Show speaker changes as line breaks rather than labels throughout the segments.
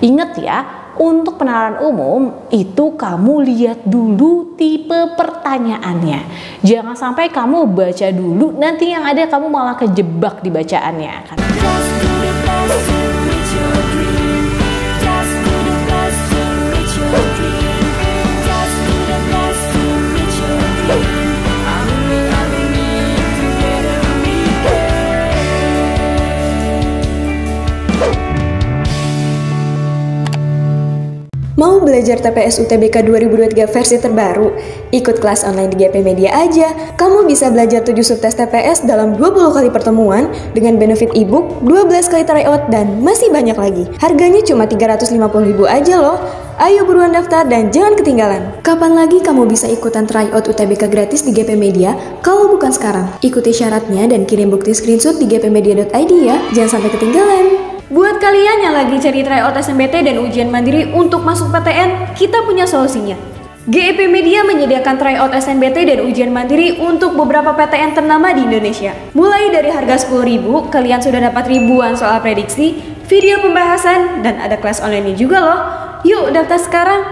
Ingat ya, untuk penalaran umum itu kamu lihat dulu tipe pertanyaannya. Jangan sampai kamu baca dulu, nanti yang ada kamu malah kejebak di bacaannya.
Mau belajar TPS UTBK 2023 versi terbaru? Ikut kelas online di GP Media aja. Kamu bisa belajar 7 subtes TPS dalam 20 kali pertemuan dengan benefit ebook, 12 kali tryout, dan masih banyak lagi. Harganya cuma 350.000 aja loh. Ayo buruan daftar dan jangan ketinggalan. Kapan lagi kamu bisa ikutan tryout UTBK gratis di GP Media kalau bukan sekarang? Ikuti syaratnya dan kirim bukti screenshot di gpmedia.id ya. Jangan sampai ketinggalan. Buat kalian yang lagi cari tryout SNMPT dan ujian mandiri untuk masuk PTN, kita punya solusinya. GEP Media menyediakan tryout SNMPT dan ujian mandiri untuk beberapa PTN ternama di Indonesia. Mulai dari harga 10.000, kalian sudah dapat ribuan soal prediksi, video pembahasan, dan ada kelas online juga loh. Yuk daftar sekarang.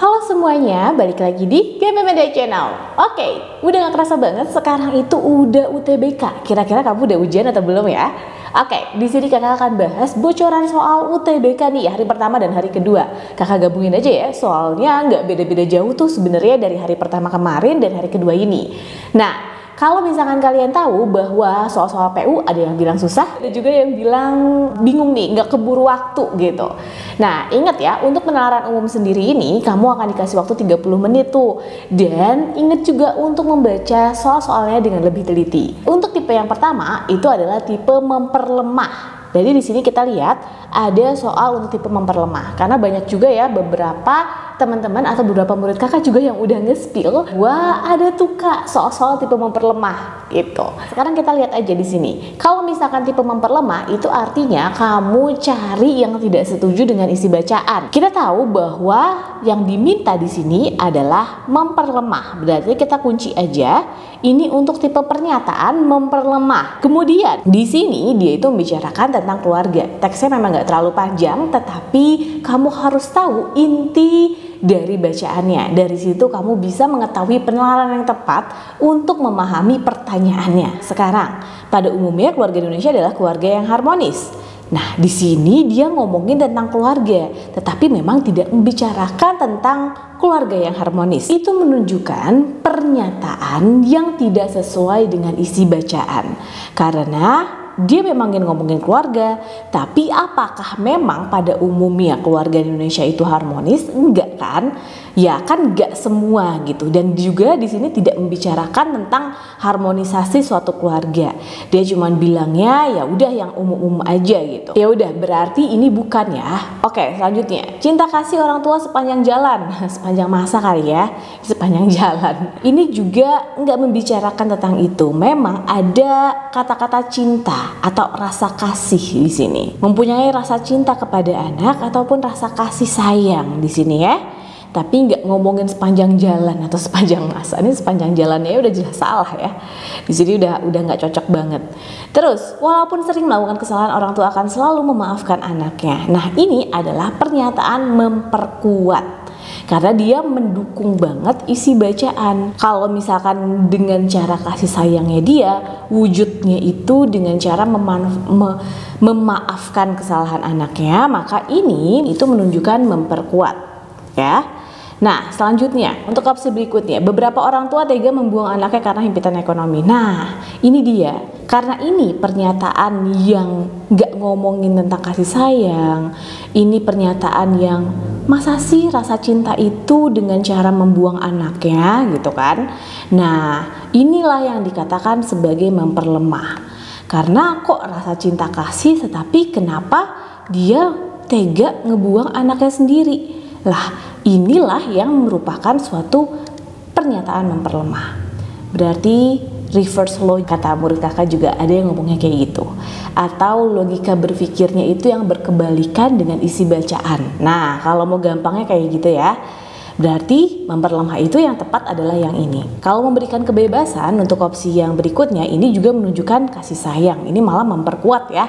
Halo semuanya, balik lagi di GP Media Channel. Oke, udah gak kerasa banget sekarang itu udah UTBK. Kira-kira kamu udah ujian atau belum ya? Oke, di sini kakak akan bahas bocoran soal UTBK nih hari pertama dan hari kedua. Kakak gabungin aja ya, soalnya nggak beda-beda jauh tuh sebenarnya dari hari pertama kemarin dan hari kedua ini. Nah, kalau misalkan kalian tahu bahwa soal-soal PU ada yang bilang susah, ada juga yang bilang bingung nih, nggak keburu waktu gitu. Nah, ingat ya, untuk penalaran umum sendiri ini kamu akan dikasih waktu 30 menit tuh. Dan ingat juga untuk membaca soal-soalnya dengan lebih teliti. Untuk tipe yang pertama itu adalah tipe memperlemah. Jadi di sini kita lihat ada soal untuk tipe memperlemah, karena banyak juga ya beberapa teman-teman atau beberapa murid kakak juga yang udah nge-spill, wah ada tuh kak soal-soal tipe memperlemah gitu. Sekarang kita lihat aja di sini. Kalau misalkan tipe memperlemah itu artinya kamu cari yang tidak setuju dengan isi bacaan. Kita tahu bahwa yang diminta di sini adalah memperlemah. Berarti kita kunci aja ini untuk tipe pernyataan memperlemah. Kemudian di sini dia itu membicarakan tentang keluarga. Teksnya memang nggak terlalu panjang, tetapi kamu harus tahu inti dari bacaannya. Dari situ kamu bisa mengetahui penalaran yang tepat untuk memahami pertanyaannya. Sekarang, pada umumnya keluarga Indonesia adalah keluarga yang harmonis. Nah, di sini dia ngomongin tentang keluarga, tetapi memang tidak membicarakan tentang keluarga yang harmonis. Itu menunjukkan pernyataan yang tidak sesuai dengan isi bacaan. Karena dia memang ingin ngomongin keluarga, tapi apakah memang pada umumnya keluarga Indonesia itu harmonis? Enggak kan? Ya kan enggak semua gitu. Dan juga di sini tidak membicarakan tentang harmonisasi suatu keluarga. Dia cuma bilangnya ya udah yang umum-umum aja gitu. Ya udah, berarti ini bukan ya. Oke, selanjutnya. Cinta kasih orang tua sepanjang jalan. Sepanjang masa kali ya. Sepanjang jalan. Ini juga enggak membicarakan tentang itu. Memang ada kata-kata cinta atau rasa kasih di sini. Mempunyai rasa cinta kepada anak ataupun rasa kasih sayang di sini ya. Tapi nggak ngomongin sepanjang jalan atau sepanjang masa. Ini sepanjang jalannya udah jelas salah ya. Di sini udah nggak cocok banget. Terus, walaupun sering melakukan kesalahan, orang tua akan selalu memaafkan anaknya. Nah, ini adalah pernyataan memperkuat. Karena dia mendukung banget isi bacaan. Kalau misalkan dengan cara kasih sayangnya dia, wujudnya itu dengan cara memaafkan kesalahan anaknya, maka ini itu menunjukkan memperkuat ya. Nah, selanjutnya untuk opsi berikutnya, beberapa orang tua tega membuang anaknya karena himpitan ekonomi. Nah, ini dia. Karena ini pernyataan yang gak ngomongin tentang kasih sayang. Ini pernyataan yang masa sih rasa cinta itu dengan cara membuang anaknya gitu kan. Nah, inilah yang dikatakan sebagai memperlemah. Karena kok rasa cinta kasih, tetapi kenapa dia tega ngebuang anaknya sendiri? Lah, inilah yang merupakan suatu pernyataan memperlemah. Berarti reverse logic, kata murid kakak juga ada yang ngomongnya kayak gitu. Atau logika berpikirnya itu yang berkebalikan dengan isi bacaan. Nah, kalau mau gampangnya kayak gitu ya. Berarti memperlemah itu yang tepat adalah yang ini. Kalau memberikan kebebasan untuk opsi yang berikutnya, ini juga menunjukkan kasih sayang. Ini malah memperkuat ya.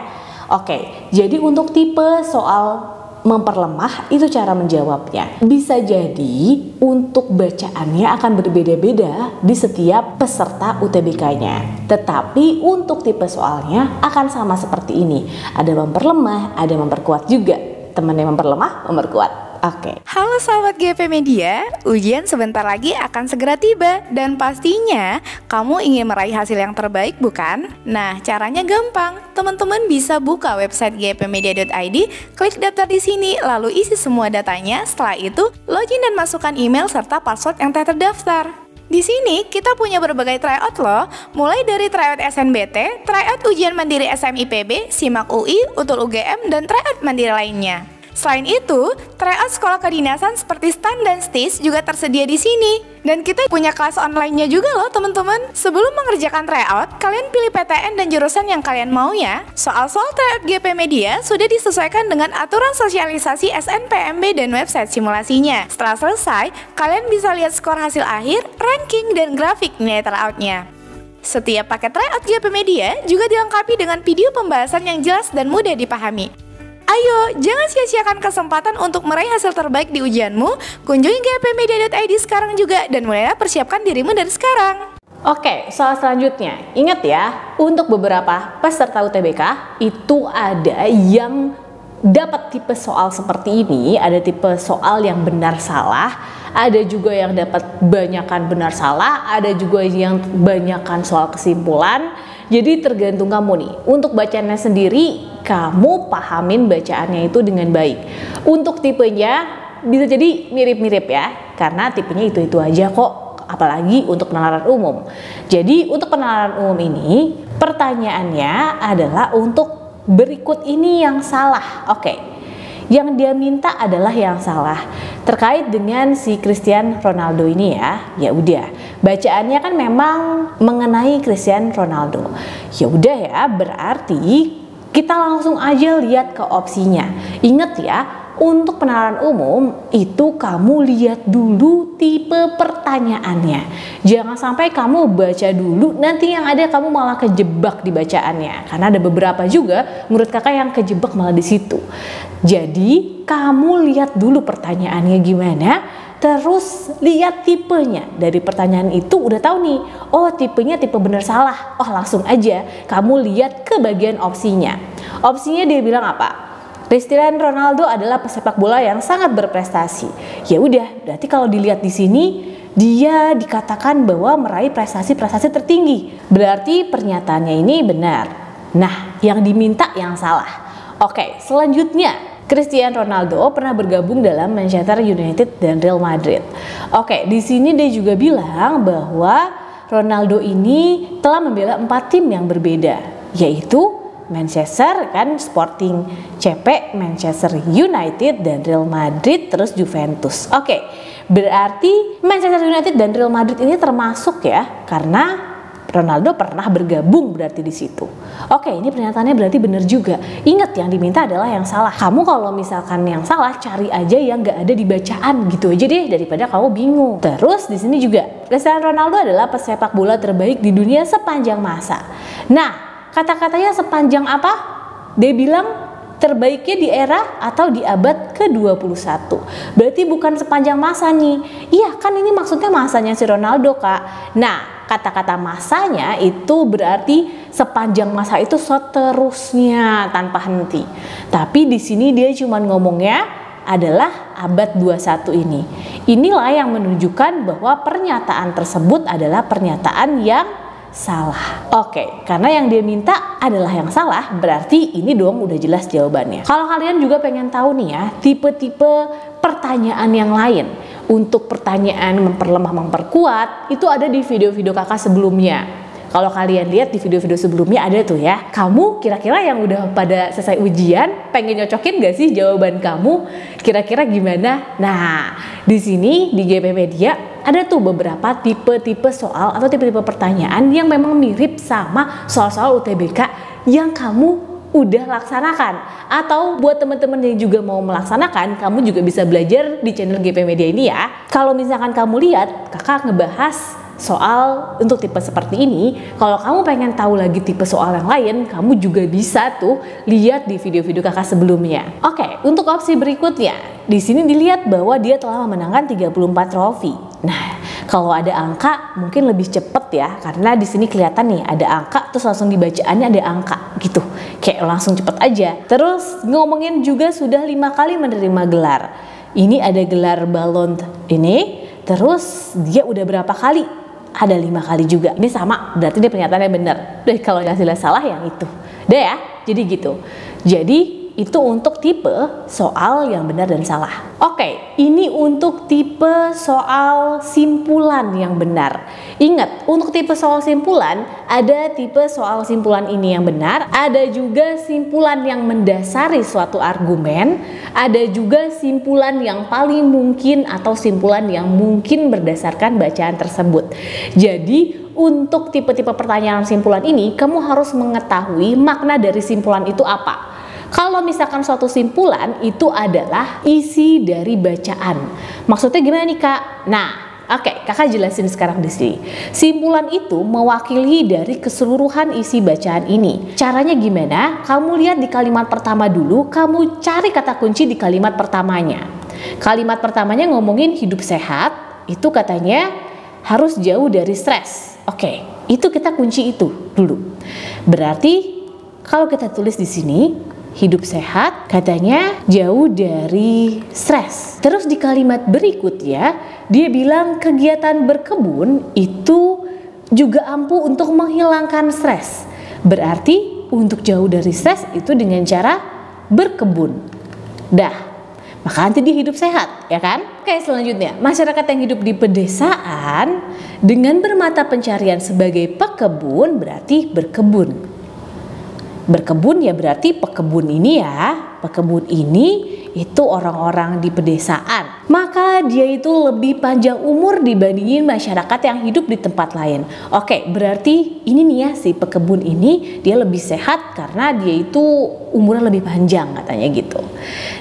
Oke, jadi untuk tipe soal memperlemah itu cara menjawabnya. Bisa jadi untuk bacaannya akan berbeda-beda di setiap peserta UTBK-nya. Tetapi untuk tipe soalnya akan sama seperti ini. Ada memperlemah, ada memperkuat juga. Teman yang memperlemah, memperkuat. Oke.
Halo sahabat GP Media, ujian sebentar lagi akan segera tiba dan pastinya kamu ingin meraih hasil yang terbaik bukan? Nah, caranya gampang. Teman-teman bisa buka website gpmedia.id, klik daftar di sini, lalu isi semua datanya. Setelah itu, login dan masukkan email serta password yang telah terdaftar. Di sini kita punya berbagai tryout loh, mulai dari tryout SNBT, tryout ujian mandiri SMIPB, SIMAK UI, UTUL UGM, dan tryout mandiri lainnya. Selain itu, tryout sekolah kedinasan seperti STAN dan STIS juga tersedia di sini. Dan kita punya kelas online-nya juga loh teman-teman. Sebelum mengerjakan tryout, kalian pilih PTN dan jurusan yang kalian mau ya. Soal-soal tryout GP Media sudah disesuaikan dengan aturan sosialisasi SNPMB dan website simulasinya. Setelah selesai, kalian bisa lihat skor hasil akhir, ranking, dan grafik nilai tryout-nya. Setiap paket tryout GP Media juga dilengkapi dengan video pembahasan yang jelas dan mudah dipahami. Ayo, jangan sia-siakan kesempatan untuk meraih hasil terbaik di ujianmu. Kunjungi gpmedia.id sekarang juga dan mulailah persiapkan dirimu dari sekarang.
Oke, soal selanjutnya. Ingat ya, untuk beberapa peserta UTBK itu ada yang dapat tipe soal seperti ini, ada tipe soal yang benar salah, ada juga yang dapat banyakan benar salah, ada juga yang banyakan soal kesimpulan. Jadi tergantung kamu nih. Untuk bacaannya sendiri, kamu pahamin bacaannya itu dengan baik. Untuk tipenya bisa jadi mirip-mirip ya, karena tipenya itu-itu aja kok, apalagi untuk penalaran umum. Jadi untuk penalaran umum ini, pertanyaannya adalah untuk berikut ini yang salah. Oke, yang dia minta adalah yang salah terkait dengan si Cristiano Ronaldo ini ya. Ya udah, bacaannya kan memang mengenai Cristiano Ronaldo. Ya udah ya, berarti kita langsung aja lihat ke opsinya. Ingat ya, untuk penalaran umum itu kamu lihat dulu tipe pertanyaannya. Jangan sampai kamu baca dulu, nanti yang ada kamu malah kejebak di bacaannya. Karena ada beberapa juga menurut kakak yang kejebak malah di situ. Jadi kamu lihat dulu pertanyaannya gimana, terus lihat tipenya. Dari pertanyaan itu udah tahu nih, oh tipenya tipe bener salah. Oh langsung aja kamu lihat ke bagian opsinya. Opsinya dia bilang apa? Cristiano Ronaldo adalah pesepak bola yang sangat berprestasi. Ya udah, berarti kalau dilihat di sini dia dikatakan bahwa meraih prestasi-prestasi tertinggi. Berarti pernyataannya ini benar. Nah, yang diminta yang salah. Oke, selanjutnya Cristiano Ronaldo pernah bergabung dalam Manchester United dan Real Madrid. Oke, di sini dia juga bilang bahwa Ronaldo ini telah membela 4 tim yang berbeda, yaitu Manchester kan, Sporting CP, Manchester United dan Real Madrid, terus Juventus. Oke, berarti Manchester United dan Real Madrid ini termasuk ya, karena Ronaldo pernah bergabung berarti di situ. Oke, ini pernyataannya berarti benar juga. Ingat yang diminta adalah yang salah. Kamu kalau misalkan yang salah cari aja yang nggak ada di bacaan gitu aja deh, daripada kamu bingung. Terus di sini juga Cristiano Ronaldo adalah pesepak bola terbaik di dunia sepanjang masa. Nah, kata-katanya sepanjang apa? Dia bilang terbaiknya di era atau di abad ke-21. Berarti bukan sepanjang masa nih. Iya kan ini maksudnya masanya si Ronaldo kak. Nah kata-kata masanya itu berarti sepanjang masa itu seterusnya tanpa henti. Tapi di sini dia cuma ngomongnya adalah abad 21 ini. Inilah yang menunjukkan bahwa pernyataan tersebut adalah pernyataan yang salah. Oke, karena yang dia minta adalah yang salah, berarti ini dong udah jelas jawabannya. Kalau kalian juga pengen tahu nih ya, tipe-tipe pertanyaan yang lain untuk pertanyaan memperlemah memperkuat, itu ada di video-video kakak sebelumnya. Kalau kalian lihat di video-video sebelumnya ada tuh ya. Kamu kira-kira yang udah pada selesai ujian pengen nyocokin gak sih jawaban kamu? Kira-kira gimana? Nah, di sini di GP Media ada tuh beberapa tipe-tipe soal atau tipe-tipe pertanyaan yang memang mirip sama soal-soal UTBK yang kamu udah laksanakan. Atau buat teman-teman yang juga mau melaksanakan, kamu juga bisa belajar di channel GP Media ini ya. Kalau misalkan kamu lihat, kakak ngebahas soal untuk tipe seperti ini. Kalau kamu pengen tahu lagi tipe soal yang lain, kamu juga bisa tuh lihat di video-video kakak sebelumnya. Oke, untuk opsi berikutnya, di sini dilihat bahwa dia telah memenangkan 34 trofi. Nah, kalau ada angka mungkin lebih cepet ya, karena di sini kelihatan nih ada angka terus langsung dibacaannya ada angka gitu, kayak langsung cepet aja. Terus ngomongin juga sudah 5 kali menerima gelar. Ini ada gelar balon ini, terus dia udah berapa kali? Ada 5 kali juga. Ini sama, berarti dia pernyataannya benar. Deh, kalau hasilnya salah yang itu. Deh ya, jadi gitu. Jadi itu untuk tipe soal yang benar dan salah. Oke, ini untuk tipe soal simpulan yang benar. Ingat, untuk tipe soal simpulan, ada tipe soal simpulan ini yang benar, ada juga simpulan yang mendasari suatu argumen, ada juga simpulan yang paling mungkin atau simpulan yang mungkin berdasarkan bacaan tersebut. Jadi, untuk tipe-tipe pertanyaan simpulan ini, kamu harus mengetahui makna dari simpulan itu apa. Kalau misalkan suatu simpulan itu adalah isi dari bacaan. Maksudnya gimana nih Kak? Nah, oke, kakak jelasin sekarang di sini. Simpulan itu mewakili dari keseluruhan isi bacaan ini. Caranya gimana? Kamu lihat di kalimat pertama dulu, kamu cari kata kunci di kalimat pertamanya. Kalimat pertamanya ngomongin hidup sehat, itu katanya harus jauh dari stres. Oke, itu kita kunci itu dulu. Berarti kalau kita tulis di sini, hidup sehat katanya jauh dari stres. Terus di kalimat berikutnya dia bilang kegiatan berkebun itu juga ampuh untuk menghilangkan stres. Berarti untuk jauh dari stres itu dengan cara berkebun. Dah, maka nanti dia hidup sehat, ya kan? Oke, selanjutnya, masyarakat yang hidup di pedesaan dengan bermata pencarian sebagai pekebun berarti berkebun. Berkebun ya berarti pekebun ini ya, pekebun ini itu orang-orang di pedesaan. Maka dia itu lebih panjang umur dibandingin masyarakat yang hidup di tempat lain. Oke, berarti ini nih ya, si pekebun ini dia lebih sehat karena dia itu umurnya lebih panjang katanya gitu.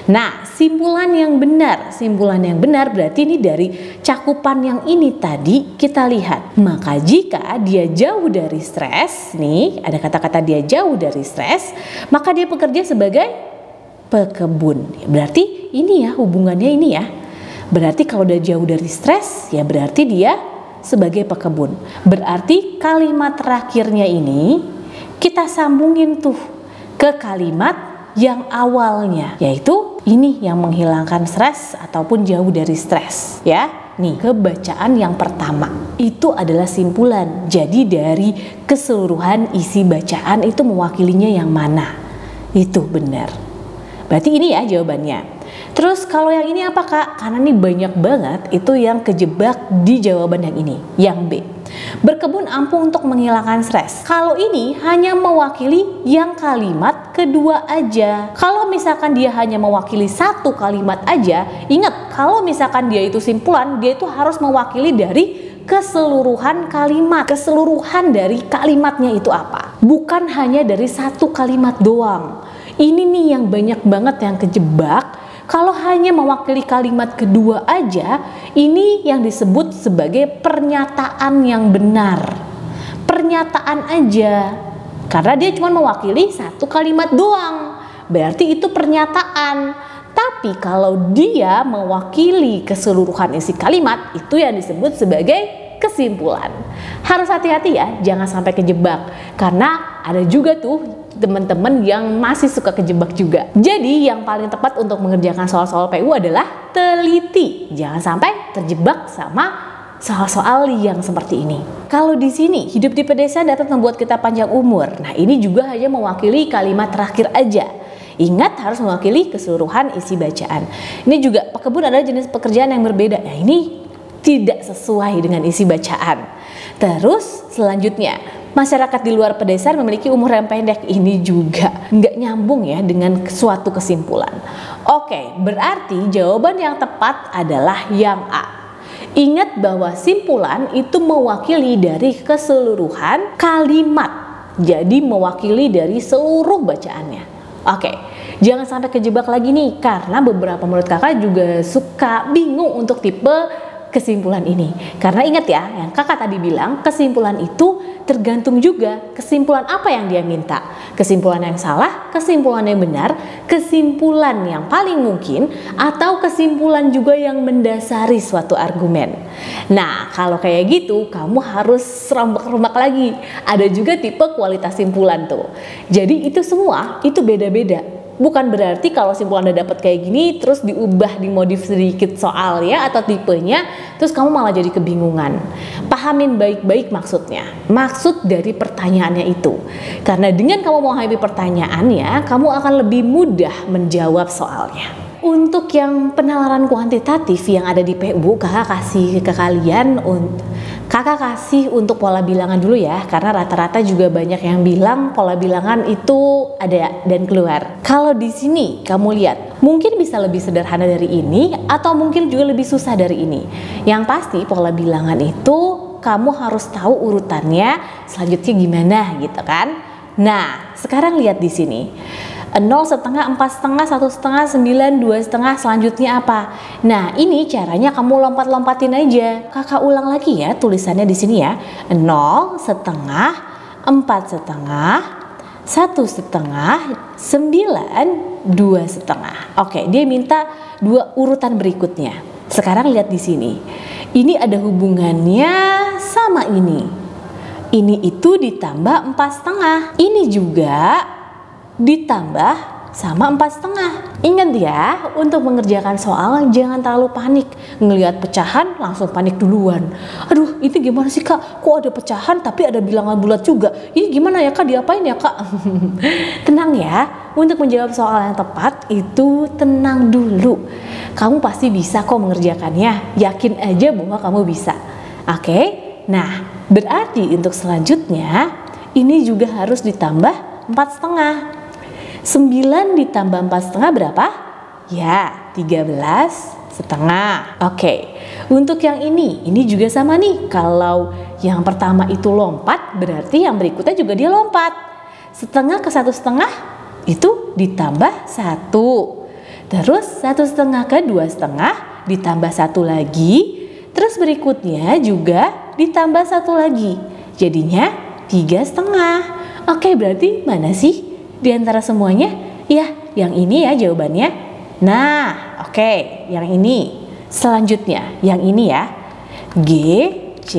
Nah, simpulan yang benar berarti ini dari cakupan yang ini tadi kita lihat. Maka jika dia jauh dari stres, nih ada kata-kata dia jauh dari stres, maka dia bekerja sebagai pekebun. Berarti ini ya hubungannya ini ya. Berarti kalau udah jauh dari stres ya berarti dia sebagai pekebun. Berarti kalimat terakhirnya ini kita sambungin tuh ke kalimat yang awalnya, yaitu ini yang menghilangkan stres ataupun jauh dari stres ya. Nih, kebacaan yang pertama itu adalah simpulan. Jadi dari keseluruhan isi bacaan itu mewakilinya yang mana? Itu benar. Berarti ini ya jawabannya. Terus kalau yang ini apa Kak? Karena ini banyak banget itu yang kejebak di jawaban yang ini, yang B. Berkebun ampuh untuk menghilangkan stres. Kalau ini hanya mewakili yang kalimat kedua aja. Kalau misalkan dia hanya mewakili satu kalimat aja, ingat kalau misalkan dia itu simpulan, dia itu harus mewakili dari keseluruhan kalimat. Keseluruhan dari kalimatnya itu apa? Bukan hanya dari satu kalimat doang. Ini nih yang banyak banget yang kejebak. Kalau hanya mewakili kalimat kedua aja, ini yang disebut sebagai pernyataan yang benar. Pernyataan aja. Karena dia cuma mewakili satu kalimat doang. Berarti itu pernyataan. Tapi kalau dia mewakili keseluruhan isi kalimat, itu yang disebut sebagai kesimpulan. Harus hati-hati ya, jangan sampai kejebak. Karena ada juga tuh teman-teman yang masih suka kejebak juga. Jadi yang paling tepat untuk mengerjakan soal-soal PU adalah teliti. Jangan sampai terjebak sama soal-soal yang seperti ini. Kalau di sini hidup di pedesaan dapat membuat kita panjang umur. Nah, ini juga hanya mewakili kalimat terakhir aja. Ingat harus mewakili keseluruhan isi bacaan. Ini juga pekebun adalah jenis pekerjaan yang berbeda. Nah, ini tidak sesuai dengan isi bacaan. Terus selanjutnya, masyarakat di luar pedesaan memiliki umur yang pendek. Ini juga nggak nyambung ya dengan suatu kesimpulan. Oke, berarti jawaban yang tepat adalah yang A. Ingat bahwa simpulan itu mewakili dari keseluruhan kalimat. Jadi mewakili dari seluruh bacaannya. Oke, jangan sampai kejebak lagi nih. Karena beberapa murid kakak juga suka bingung untuk tipe kesimpulan ini. Karena ingat ya, yang kakak tadi bilang, kesimpulan itu tergantung juga kesimpulan apa yang dia minta. Kesimpulan yang salah, kesimpulan yang benar, kesimpulan yang paling mungkin, atau kesimpulan juga yang mendasari suatu argumen. Nah, kalau kayak gitu, kamu harus rombak-rombak lagi. Ada juga tipe kualitas simpulan tuh. Jadi itu semua, itu beda-beda. Bukan berarti kalau simpulan Anda dapat kayak gini terus diubah, dimodif sedikit soalnya atau tipenya, terus kamu malah jadi kebingungan. Pahamin baik-baik maksudnya. Maksud dari pertanyaannya itu. Karena dengan kamu memahami pertanyaannya, kamu akan lebih mudah menjawab soalnya. Untuk yang penalaran kuantitatif yang ada di PU, kakak kasih ke kalian, kakak kasih untuk pola bilangan dulu ya, karena rata-rata juga banyak yang bilang pola bilangan itu ada dan keluar. Kalau di sini kamu lihat, mungkin bisa lebih sederhana dari ini atau mungkin juga lebih susah dari ini. Yang pasti pola bilangan itu kamu harus tahu urutannya selanjutnya gimana gitu kan. Nah, sekarang lihat di sini. 0 setengah, 4 setengah, 1 setengah, 9, 2 setengah, selanjutnya apa? Nah, ini caranya kamu lompat-lompatin aja. Kakak ulang lagi ya tulisannya di sini ya. 0 setengah, 4 setengah, 1 setengah, 9, 2 setengah. Oke, dia minta 2 urutan berikutnya. Sekarang lihat di sini. Ini ada hubungannya sama ini. Ini itu ditambah 4 setengah. Ini juga ditambah sama 4 setengah. Ingat ya, untuk mengerjakan soal jangan terlalu panik. Ngelihat pecahan langsung panik duluan. Aduh, ini gimana sih kak? Kok ada pecahan tapi ada bilangan bulat juga? Ini gimana ya kak? Diapain ya kak? Tenang ya, untuk menjawab soal yang tepat itu tenang dulu. Kamu pasti bisa kok mengerjakannya. Yakin aja bahwa kamu bisa. Oke? Nah, berarti untuk selanjutnya ini juga harus ditambah 4 setengah. 9 ditambah 4 setengah berapa? Ya, 13 setengah. Oke, untuk yang ini juga sama nih. Kalau yang pertama itu lompat, berarti yang berikutnya juga dia lompat. Setengah ke 1 setengah itu ditambah 1. Terus 1 setengah ke 2 setengah ditambah 1 lagi. Terus berikutnya juga ditambah 1 lagi. Jadinya 3 setengah. Oke, berarti mana sih di antara semuanya? Ya, yang ini ya jawabannya. Nah, oke, yang ini. Selanjutnya, yang ini ya. G, C,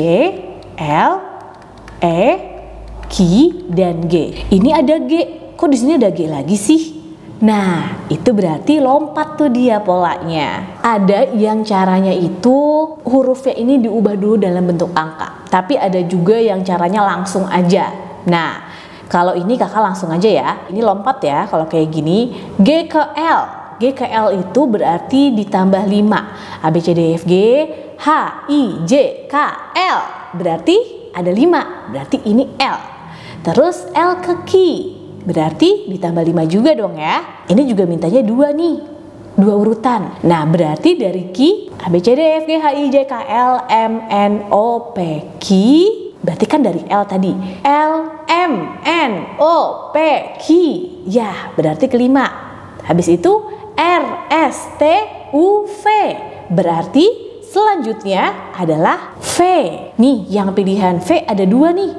L, E, Q, dan G. Ini ada G. Kok di sini ada G lagi sih? Nah, itu berarti lompat tuh dia polanya. Ada yang caranya itu hurufnya ini diubah dulu dalam bentuk angka. Tapi ada juga yang caranya langsung aja. Nah, kalau ini kakak langsung aja ya. Ini lompat ya kalau kayak gini. G ke L. G ke L itu berarti ditambah 5. A, B, C, D, F, G, H, I, J, K, L. Berarti ada 5. Berarti ini L. Terus L ke Q. Berarti ditambah 5 juga dong ya. Ini juga mintanya 2 nih. 2 urutan. Nah, berarti dari Q, A, B, C, D, F, G, H, I, J, K, L, M, N, O, P, Q. Berarti kan dari L tadi. L, M, N, O, P, Q. Ya, berarti kelima. Habis itu R, S, T, U, V. Berarti selanjutnya adalah V. Nih, yang pilihan V ada 2 nih.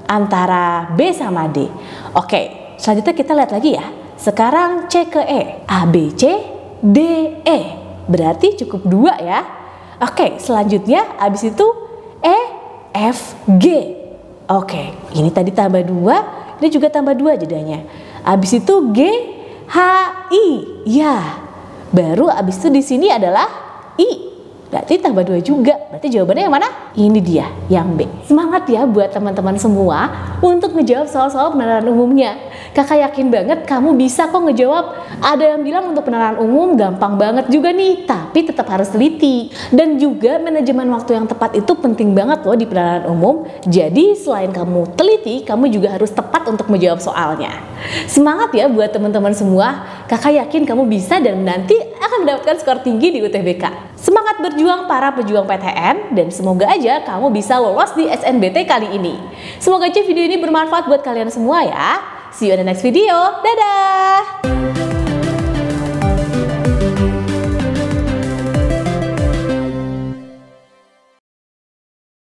Antara B sama D. Oke, selanjutnya kita lihat lagi ya. Sekarang C ke E. A, B, C, D, E. Berarti cukup 2 ya. Oke, selanjutnya habis itu E, F, G. Oke, ini tadi tambah 2, ini juga tambah 2 jadinya. Habis itu G, H, I. Ya. Baru habis itu di sini adalah I. Berarti tambah 2 juga. Berarti jawabannya yang mana? Ini dia, yang B. Semangat ya buat teman-teman semua untuk ngejawab soal-soal penalaran umumnya. Kakak yakin banget kamu bisa kok ngejawab. Ada yang bilang untuk penalaran umum gampang banget juga nih, tapi tetap harus teliti. Dan juga manajemen waktu yang tepat itu penting banget loh di penalaran umum. Jadi selain kamu teliti, kamu juga harus tepat untuk menjawab soalnya. Semangat ya buat teman-teman semua. Kakak yakin kamu bisa dan nanti akan mendapatkan skor tinggi di UTBK. Semangat berjuang para pejuang PTN dan semoga aja kamu bisa lolos di SNBT kali ini. Semoga aja video ini bermanfaat buat kalian semua ya. See you in the next video. Dadah!